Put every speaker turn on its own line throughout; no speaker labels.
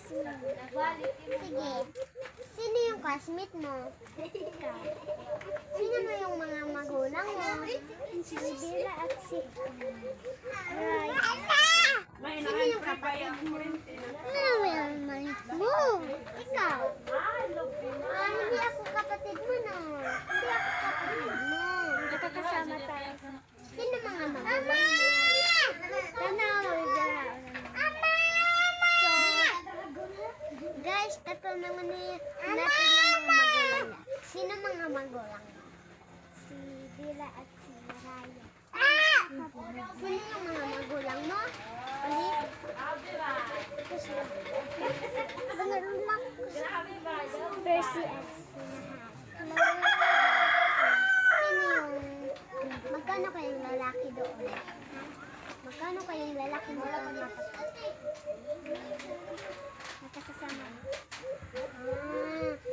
Sige. Sino yung classmate mo? Ikaw. Sino mo yung mga magulang mo? Si Bella at si Ray. Sino yung kapatid mo? Mo. Ikaw. Hindi ako kapatid mo, no? Hindi ako kapatid mo. Nakakasama tayo. Sino mga magulang mo? Guys, tatanungin natin yung mga magulang niya. Sino mga magulang niya? Si Bella at si Raya. Sino yung mga magulang mo? Ulit? Bangaroon lang. Percy at Sino yung... Magkano kayong lalaki doon? Magkano kayong lalaki doon? Magkasama.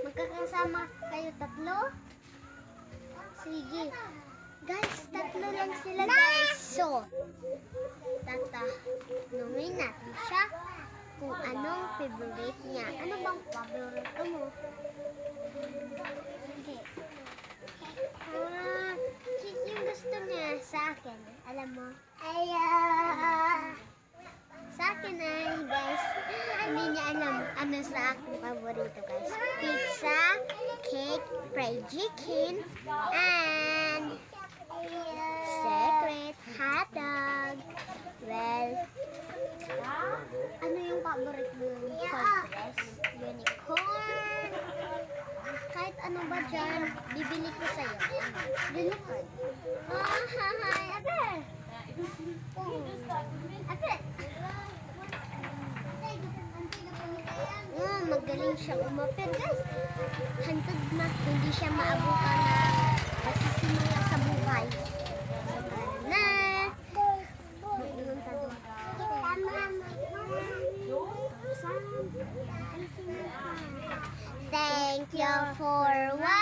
Magkakasama kayo tatlo? Sige. Guys, tatlo lang sila guys. So, tatanungin natin siya kung anong favorite niya. Ano bang favorite mo? Okay. Cake yung gusto niya sa akin. Alam mo? Sa akin ay, guys, hindi niya alam ano sa aking paborito, guys. Pizza, cake, fried chicken, and secret hotdog. Well, ano yung paborito mo yung guys? Unicorn. Kahit ano ba dyan, bibili ko sa'yo. Unicorn. Hi, Ate! Ate! Magaling siya umapir, guys. Hantod na, hindi siya maabutan na masisimula sa buhay. Na! Mag-iwan ka doon. Thank you for watching.